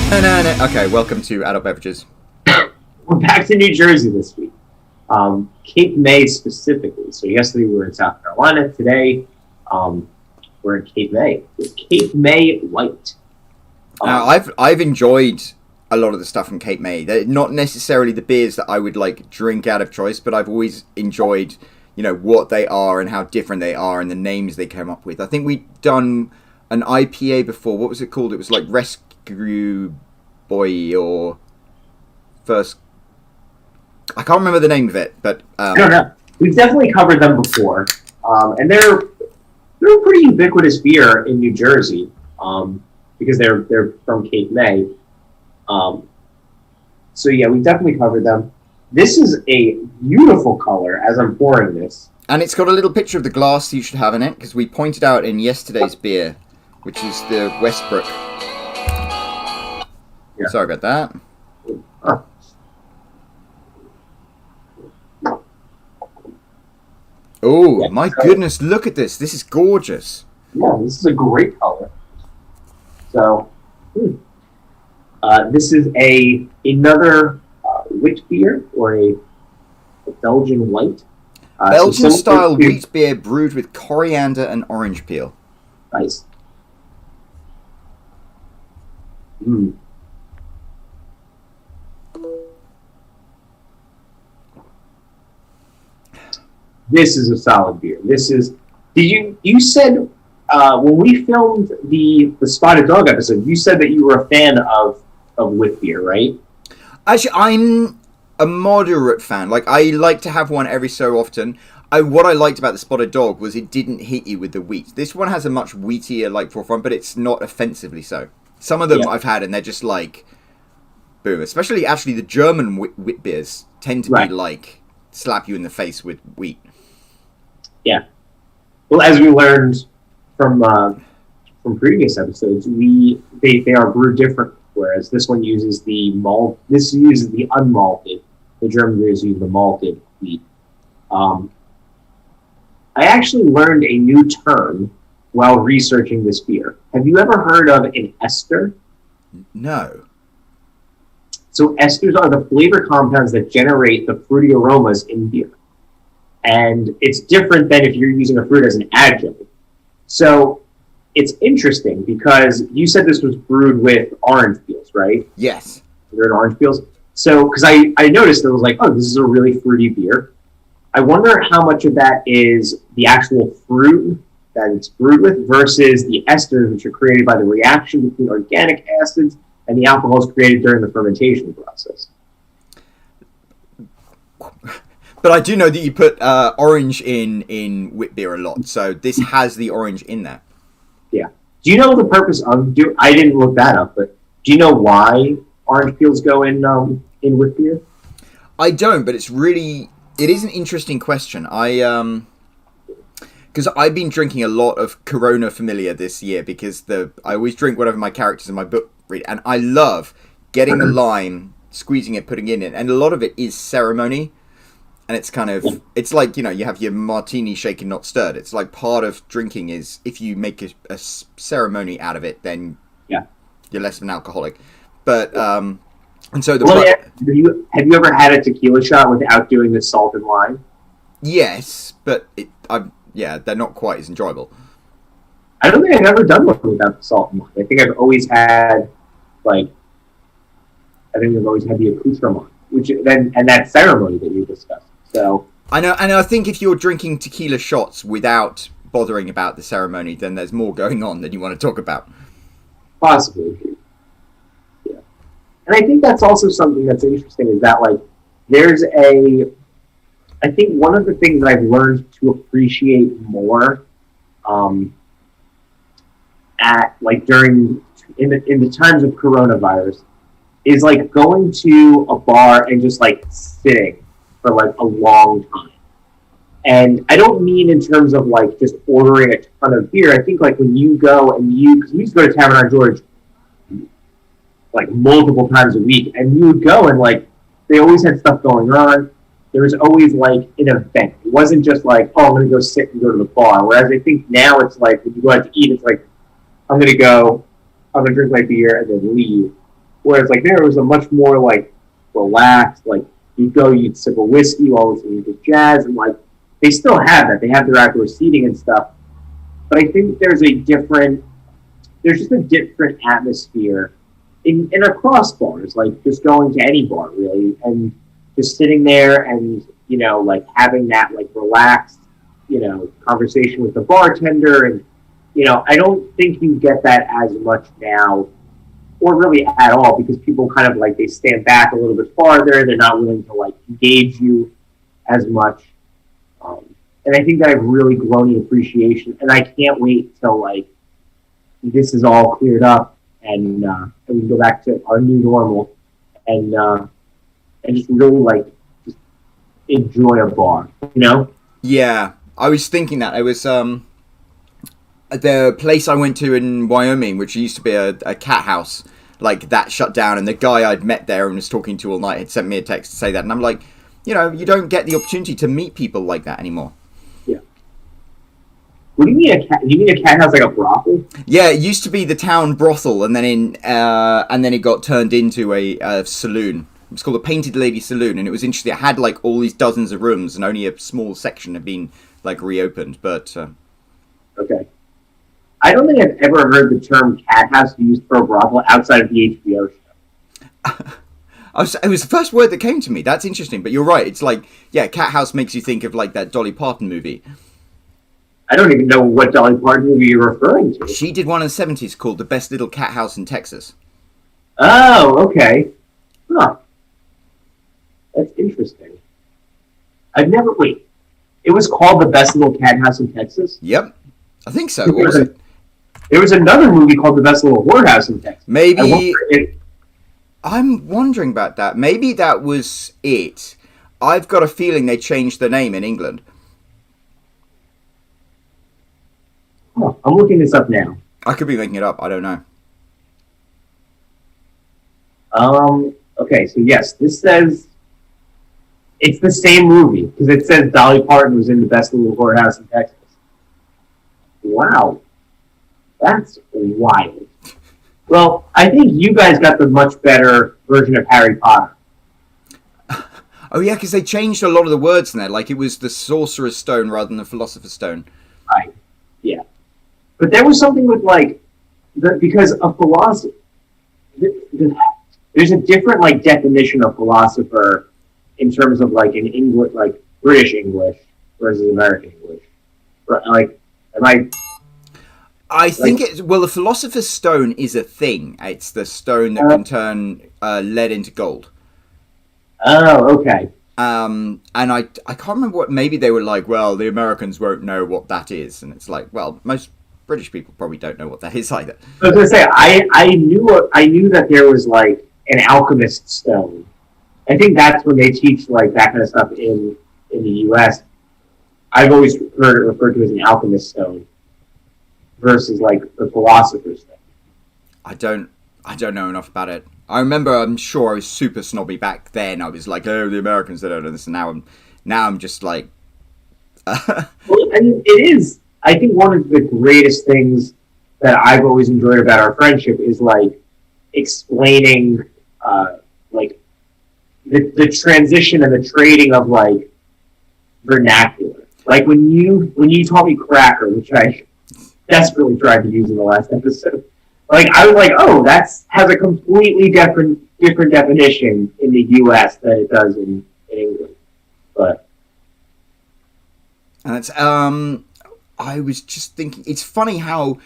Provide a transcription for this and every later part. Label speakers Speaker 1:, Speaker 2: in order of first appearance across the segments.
Speaker 1: Okay, welcome to Adult Beverages.
Speaker 2: We're back to New Jersey this week. Cape May specifically. So yesterday we were in South Carolina. Today we're in Cape May. It's Cape May White.
Speaker 1: Now, I've enjoyed a lot of the stuff from Cape May. They're not necessarily the beers that I would like drink out of choice, but I've always enjoyed, what they are and how different they are and the names they came up with. I think we'd done an IPA before. What was it called? It was like Rescue Boy or First. I can't remember the name of it, but
Speaker 2: I don't know. We've definitely covered them before, and they're a pretty ubiquitous beer in New Jersey because they're from Cape May. So yeah, we've definitely covered them. This is a beautiful color as I'm pouring this,
Speaker 1: and it's got a little picture of the glass you should have in it because we pointed out in yesterday's beer, which is the Westbrook. Yeah. Sorry about that.
Speaker 2: Oh.
Speaker 1: Oh, yeah, my goodness, look at this. This is gorgeous.
Speaker 2: Yeah, this is a great color. So, this is another wheat beer or a Belgian white.
Speaker 1: Belgian-style wheat beer brewed with coriander and orange peel.
Speaker 2: Nice. This is a solid beer. You said when we filmed the Spotted Dog episode, you said that you were a fan of wit beer, right?
Speaker 1: Actually, I'm a moderate fan. Like, I like to have one every so often. What I liked about the Spotted Dog was it didn't hit you with the wheat. This one has a much wheatier forefront, but it's not offensively so. Some of them I've had, and they're just like, boom. Especially, actually, the German wit beers tend to be like, slap you in the face with wheat.
Speaker 2: Yeah. Well, as we learned from previous episodes, they are brewed different. Whereas this one uses the malt. This uses the unmalted. The German beers use the malted wheat. I actually learned a new term while researching this beer. Have you ever heard of an ester?
Speaker 1: No.
Speaker 2: So esters are the flavor compounds that generate the fruity aromas in beer. And it's different than if you're using a fruit as an adjunct. So it's interesting because you said this was brewed with orange peels, right?
Speaker 1: Yes.
Speaker 2: Brewed orange peels. So, because I noticed it was like, oh, this is a really fruity beer. I wonder how much of that is the actual fruit that it's brewed with versus the esters, which are created by the reaction between organic acids and the alcohols created during the fermentation process.
Speaker 1: But I do know that you put orange in wit beer a lot, so this has the orange in there.
Speaker 2: Yeah. Do you know the purpose of I didn't look that up, but do you know why orange peels go in wit beer?
Speaker 1: I don't, but it is an interesting question. Because I've been drinking a lot of Corona Familiar this year because I always drink whatever my characters in my book read, and I love getting the lime, squeezing it, putting it in, and a lot of it is ceremony. And it's kind of, it's like, you have your martini shaken, not stirred. It's like part of drinking is if you make a ceremony out of it, then you're less of an alcoholic. But, and so
Speaker 2: have you ever had a tequila shot without doing the salt and lime?
Speaker 1: Yes, but they're not quite as enjoyable.
Speaker 2: I don't think I've ever done one without the salt and lime. I think I've always had, the accoutrement, and that ceremony that you discussed. So
Speaker 1: I know, and I think if you're drinking tequila shots without bothering about the ceremony, then there's more going on than you want to talk about.
Speaker 2: Possibly. Yeah. And I think that's also something that's interesting is that, I think one of the things that I've learned to appreciate more in the times of coronavirus is going to a bar and just sitting for a long time. And I don't mean in terms of just ordering a ton of beer. I think when you go and because we used to go to Tavern on George multiple times a week, and you would go and they always had stuff going on. There was always an event. It wasn't just oh, I'm going to go sit and go to the bar. Whereas I think now it's when you go out to eat, it's I'm going to drink my beer and then leave. Whereas like there was a much more like relaxed, like you'd go, you'd sip a whiskey while listening to jazz, and like they still have that. They have their outdoor seating and stuff. But I think there's just a different atmosphere in across bars, like just going to any bar really, and just sitting there and like having that like relaxed conversation with the bartender, and I don't think you get that as much now, or really at all, because people kind of like they stand back a little bit farther. They're not willing to like engage you as much. And I think that I've really grown in appreciation, and I can't wait till like this is all cleared up and we can go back to our new normal and just really like just enjoy a bar,
Speaker 1: Yeah, I was thinking that. It was the place I went to in Wyoming, which used to be a cat house, like that shut down, and the guy I'd met there and was talking to all night had sent me a text to say that, and I'm like, you don't get the opportunity to meet people like that anymore.
Speaker 2: What do you mean a cat? You mean a cat house like a brothel?
Speaker 1: Yeah, it used to be the town brothel, and then it got turned into a saloon. It was called the Painted Lady Saloon, and it was interesting. It had like all these dozens of rooms, and only a small section had been like reopened. But
Speaker 2: okay, I don't think I've ever heard the term cat house used for a brothel outside of the HBO show.
Speaker 1: It was the first word that came to me. That's interesting, but you're right. It's like, yeah, cat house makes you think of like that Dolly Parton movie.
Speaker 2: I don't even know what Dolly Parton movie you're referring to.
Speaker 1: She did one in the 70s called The Best Little Cat House in Texas.
Speaker 2: Oh, okay. Huh. That's interesting. Wait. It was called The Best Little Cat House in Texas?
Speaker 1: Yep. I think so. What was it?
Speaker 2: There was another movie called The Best Little Whorehouse in Texas.
Speaker 1: Maybe. I'm wondering about that. Maybe that was it. I've got a feeling they changed the name in England.
Speaker 2: Oh, I'm looking this up now.
Speaker 1: I could be making it up. I don't know.
Speaker 2: Okay, so yes, this says it's the same movie because it says Dolly Parton was in The Best Little Whorehouse in Texas. Wow, that's wild. Well, I think you guys got the much better version of Harry Potter.
Speaker 1: Oh yeah, because they changed a lot of the words in there. Like it was the Sorcerer's Stone rather than the Philosopher's Stone.
Speaker 2: Right. Yeah. But there was something with like because a philosopher, there's a different like definition of philosopher in terms of like in English, like British English versus American English. Like,
Speaker 1: I think the Philosopher's Stone is a thing. It's the stone that can turn lead into gold.
Speaker 2: Oh, okay.
Speaker 1: And I can't remember what. Maybe they were like, well, the Americans won't know what that is, and it's like, well, most British people probably don't know what that is either.
Speaker 2: I was gonna say I knew that there was like an alchemist stone. I think that's when they teach like that kind of stuff in the U.S. I've always heard it referred to as an alchemist stone versus like the philosopher's stone.
Speaker 1: I don't know enough about it. I remember, I'm sure I was super snobby back then. I was like, oh, the Americans, they don't know this. And now I'm just like...
Speaker 2: Well, I mean, it is. I think one of the greatest things that I've always enjoyed about our friendship is like explaining like the transition and the trading of like vernacular. Like when you taught me cracker, which I desperately tried to use in the last episode. Like I was like, oh, has a completely different definition in the U.S. than it does in England. But
Speaker 1: and it's I was just thinking, it's funny how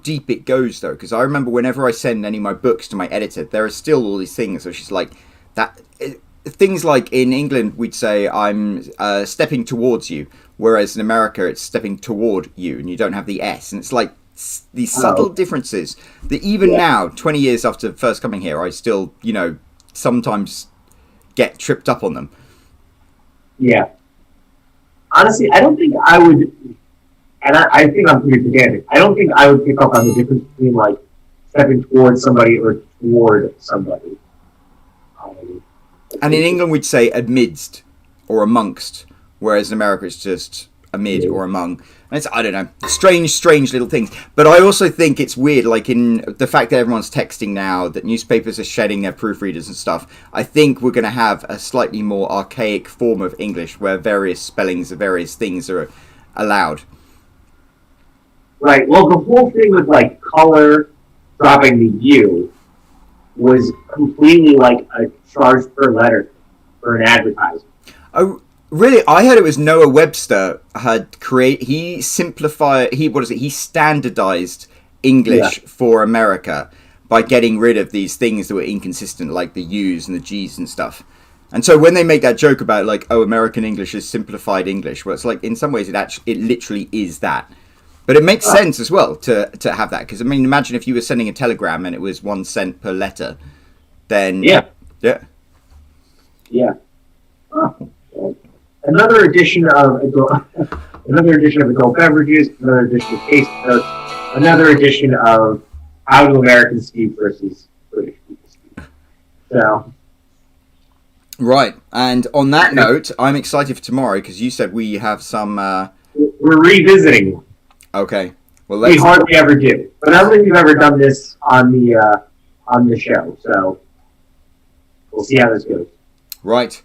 Speaker 1: deep it goes though, because I remember whenever I send any of my books to my editor, there are still all these things. So she's like that. Things like in England we'd say I'm stepping towards you, whereas in America it's stepping toward you, and you don't have the S, and it's like these subtle differences that even now, 20 years after first coming here, I still, sometimes get tripped up on them.
Speaker 2: Yeah. Honestly, I don't think I would, and I think I'm pretty pedantic, I don't think I would pick up on the difference between, like, stepping towards somebody or toward somebody.
Speaker 1: And in England we'd say amidst or amongst, whereas in America it's just amid or among. And it's, I don't know, strange little things. But I also think it's weird, like in the fact that everyone's texting now, that newspapers are shedding their proofreaders and stuff. I think we're going to have a slightly more archaic form of English where various spellings of various things are allowed.
Speaker 2: Right. Well, the whole thing with like color dropping the U was completely like a charge per letter for an advertisement.
Speaker 1: Oh, really? I heard it was Noah Webster he standardized English for America by getting rid of these things that were inconsistent, like the U's and the G's and stuff. And so when they make that joke about like, oh, American English is simplified English, well, it's like in some ways it literally is that. But it makes sense as well to have that, because I mean, imagine if you were sending a telegram and it was 1 cent per letter, then yeah.
Speaker 2: Oh. Another edition of adult beverages, another edition of taste notes, another edition of how do Americans speak versus British people speak. So.
Speaker 1: Right, and on that note, I'm excited for tomorrow because you said we have some.
Speaker 2: We're revisiting one.
Speaker 1: Okay. Well,
Speaker 2: we hardly ever do, but I don't think we've ever done this on the show. So we'll see how this goes.
Speaker 1: Right.